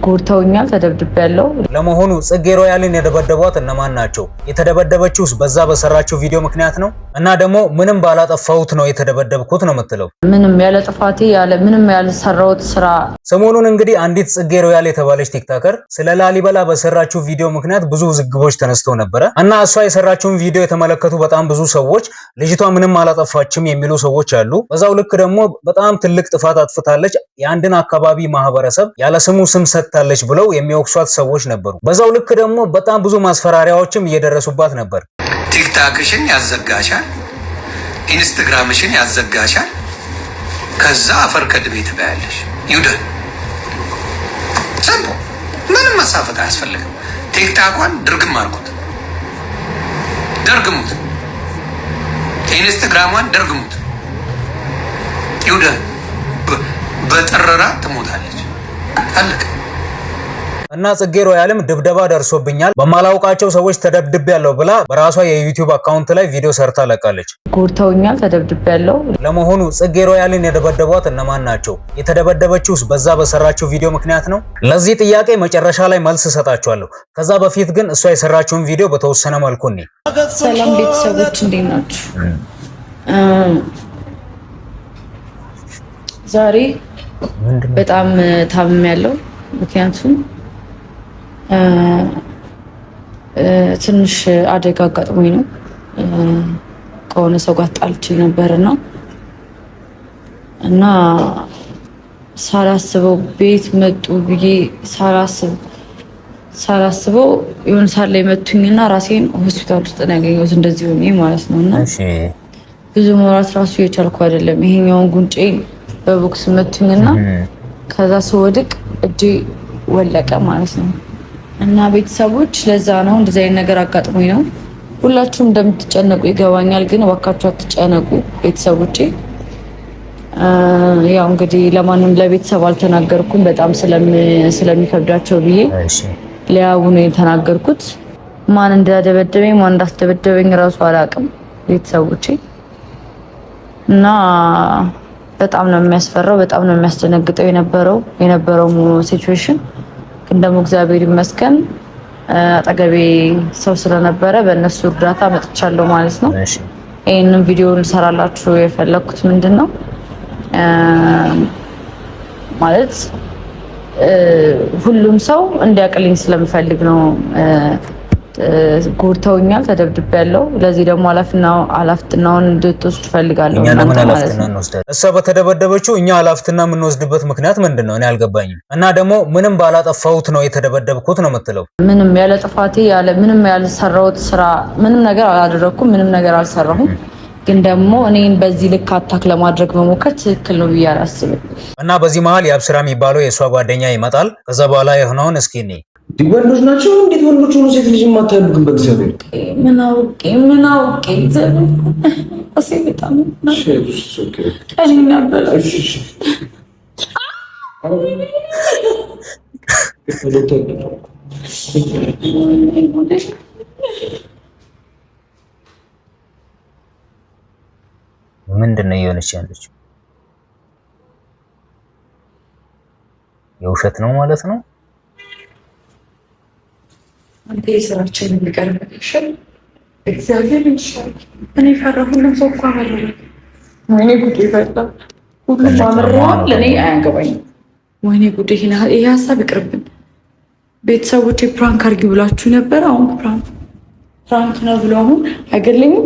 ጎርተውኛል፣ ተደብድቤያለሁ። ለመሆኑ ጽጌ ሮያልን የደበደቧት እነማን ናቸው? የተደበደበችውስ በዛ በሰራችው ቪዲዮ ምክንያት ነው? እና ደግሞ ምንም ባላጠፋሁት ነው የተደበደብኩት ነው የምትለው? ምንም ያለ ጥፋቴ ምንም ያልሰራሁት ስራ። ሰሞኑን እንግዲህ አንዲት ጽጌ ሮያል የተባለች ቲክቶከር ስለ ላሊበላ በሰራችው ቪዲዮ ምክንያት ብዙ ውዝግቦች ተነስተው ነበረ እና እሷ የሰራችውን ቪዲዮ የተመለከቱ በጣም ብዙ ሰዎች ልጅቷ ምንም አላጠፋችም የሚሉ ሰዎች አሉ። በዛው ልክ ደግሞ በጣም ትልቅ ጥፋት አጥፍታለች፣ የአንድን አካባቢ ማህበረሰብ ያለ ስሙ ስም ሰጥታለች ብለው የሚወቅሷት ሰዎች ነበሩ። በዛው ልክ ደግሞ በጣም ብዙ ማስፈራሪያዎችም እየደረሱባት ነበር። ቲክታክሽን ያዘጋሻል፣ ኢንስታግራምሽን ያዘጋሻል፣ ከዛ አፈር ከድቤ ትበያለሽ። ይውደ ሰምቦ ምንም መሳፈጥ አያስፈልግም። ቲክታኳን ድርግም አድርጉት፣ ደርግሙት፣ ኢንስታግራሟን ደርግሙት። ይውደ በጠረራ ትሞታለች። አለቀ። እና ጽጌ ሮያልም ድብደባ ደርሶብኛል፣ በማላውቃቸው ሰዎች ተደብድቤያለሁ ብላ በራሷ የዩቲዩብ አካውንት ላይ ቪዲዮ ሰርታ ለቃለች። ጎርተውኛል፣ ተደብድቤያለሁ። ለመሆኑ ጽጌ ሮያልን የደበደቧት እነማን ናቸው? የተደበደበችውስ በዛ በሰራችው ቪዲዮ ምክንያት ነው? ለዚህ ጥያቄ መጨረሻ ላይ መልስ እሰጣችኋለሁ። ከዛ በፊት ግን እሷ የሰራችውን ቪዲዮ በተወሰነ መልኩ እኔ ሰላም ቤተሰቦች እንዴት ናችሁ? ዛሬ በጣም ታምሜያለሁ። ምክንያቱም ትንሽ አደጋ አጋጥሞኝ ነው። ከሆነ ሰው ጋር ጣልቼ ነበርና ሳላስበው ቤት መጡ ብዬ ሳላስበው የሆነ ሰዓት ላይ መቱኝና ራሴን ሆስፒታል ውስጥ ነው ያገኘሁት። እንደዚህ ሆኜ ማለት ነውና ብዙ መውራት ራሱ የቻልኩ አይደለም። ይሄኛውን ጉንጬን በቦክስ መቱኝና ከዛ ስወድቅ እጄ ወለቀ ማለት ነው። እና ቤተሰቦች ለዛ ነው እንደዚህ አይነት ነገር አጋጥሞኝ ነው። ሁላችሁም እንደምትጨነቁ ይገባኛል፣ ግን እባካችሁ አትጨነቁ ቤተሰቦቼ። ያው እንግዲህ ለማንም ለቤተሰብ አልተናገርኩም፣ በጣም ስለሚከብዳቸው ብዬ ሊያው ነው የተናገርኩት። ማን እንዳደበደበኝ ማን እንዳስደበደበኝ ራሱ አላውቅም ቤተሰቦቼ። እና በጣም ነው የሚያስፈራው፣ በጣም ነው የሚያስደነግጠው የነበረው ሲቹዌሽን። ግን ደግሞ እግዚአብሔር ይመስገን አጠገቤ ሰው ስለነበረ በእነሱ እርዳታ መጥቻለሁ ማለት ነው። ይህንን ቪዲዮ እንሰራላችሁ የፈለኩት ምንድነው ማለት ሁሉም ሰው እንዲያቅልኝ ስለምፈልግ ነው። ጎርተውኛል፣ ተደብድቤያለሁ። ለዚህ ደግሞ ኃላፊነቱን እንድትወስዱ ፈልጋለሁ። እሷ በተደበደበችው እኛ ኃላፊነት የምንወስድበት ምክንያት ምንድን ነው? እኔ አልገባኝም። እና ደግሞ ምንም ባላጠፋሁት ነው የተደበደብኩት ነው የምትለው? ምንም ያለ ጥፋቴ ምንም ያልሰራሁት ስራ ምንም ነገር አላደረኩም፣ ምንም ነገር አልሰራሁም። ግን ደግሞ እኔን በዚህ ልክ አታክ ለማድረግ መሞከር ትክክል ነው ብዬ አላስብም። እና በዚህ መሀል የአብስራ የሚባለው የእሷ ጓደኛ ይመጣል። ከዛ በኋላ የሆነውን እስኪ እኔ ወንዶች ናቸው እንዴት ወንዶች ሆኖ ሴት ልጅ የማታያሉ? ግን በእግዚአብሔር ምን አውቄ እሴ በጣም ቀሊና በላሽ ምንድን ነው እየሆነች ያለችው? የውሸት ነው ማለት ነው? አንተ የስራችን የሚቀርብልሽን እግዚአብሔር ይሻል። እኔ ፈራሁ። ሁሉም ሰው እኮ አመረረ። ወይኔ ጉዴ ፈላ። ሁሉም አመረዋል። ለእኔ አያገባኝም። ወይኔ ጉዴ። ይሄ ሀሳብ ይቅርብን። ቤተሰቦቼ ፕራንክ አድርጊ ብላችሁ ነበር። አሁን ፕራንክ ነው ብሎ አሁን አይገለኝም።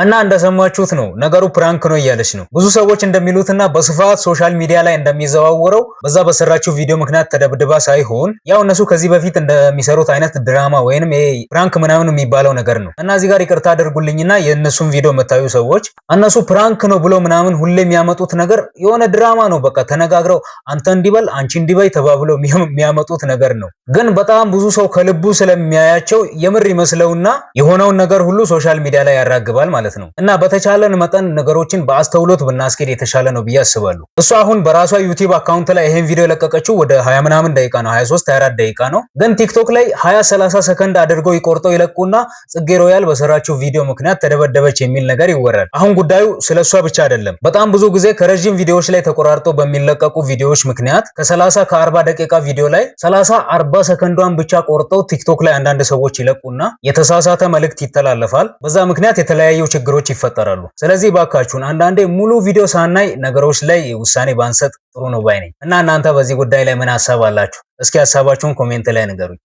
እና እንደሰማችሁት ነው ነገሩ ፕራንክ ነው እያለች ነው። ብዙ ሰዎች እንደሚሉትና በስፋት ሶሻል ሚዲያ ላይ እንደሚዘዋወረው በዛ በሰራችው ቪዲዮ ምክንያት ተደብድባ ሳይሆን ያው እነሱ ከዚህ በፊት እንደሚሰሩት አይነት ድራማ ወይንም ይሄ ፕራንክ ምናምን የሚባለው ነገር ነው። እና እዚህ ጋር ይቅርታ አድርጉልኝና የእነሱን ቪዲዮ የምታዩ ሰዎች እነሱ ፕራንክ ነው ብሎ ምናምን ሁሌ የሚያመጡት ነገር የሆነ ድራማ ነው። በቃ ተነጋግረው አንተ እንዲበል አንቺ እንዲበይ ተባብለው የሚያመጡት ነገር ነው። ግን በጣም ብዙ ሰው ከልቡ ስለሚያያቸው የምር ይመስለውና የሆነውን ነገር ሁሉ ሶሻል ሚዲያ ላይ ያራግባል ማለት ነው። ማለት ነው። እና በተቻለን መጠን ነገሮችን በአስተውሎት ብናስኬድ የተሻለ ነው ብዬ አስባለሁ። እሷ አሁን በራሷ ዩቲዩብ አካውንት ላይ ይሄን ቪዲዮ የለቀቀችው ወደ 20 ምናምን ደቂቃ ነው፣ 23 24 ደቂቃ ነው። ግን ቲክቶክ ላይ 20 30 ሰከንድ አድርገው ይቆርጠው ይለቁና ጽጌ ሮያል በሰራችው ቪዲዮ ምክንያት ተደበደበች የሚል ነገር ይወራል። አሁን ጉዳዩ ስለሷ ብቻ አይደለም። በጣም ብዙ ጊዜ ከረጅም ቪዲዮዎች ላይ ተቆራርጦ በሚለቀቁ ቪዲዮዎች ምክንያት ከ30 ከ40 ደቂቃ ቪዲዮ ላይ 30 40 ሰከንዷን ብቻ ቆርጠው ቲክቶክ ላይ አንዳንድ ሰዎች ይለቁና የተሳሳተ መልእክት ይተላለፋል። በዛ ምክንያት የተለያዩ ችግሮች ይፈጠራሉ። ስለዚህ ባካችሁን አንዳንዴ ሙሉ ቪዲዮ ሳናይ ነገሮች ላይ ውሳኔ ባንሰጥ ጥሩ ነው ባይ ነኝ። እና እናንተ በዚህ ጉዳይ ላይ ምን ሐሳብ አላችሁ? እስኪ ሐሳባችሁን ኮሜንት ላይ ንገሩኝ።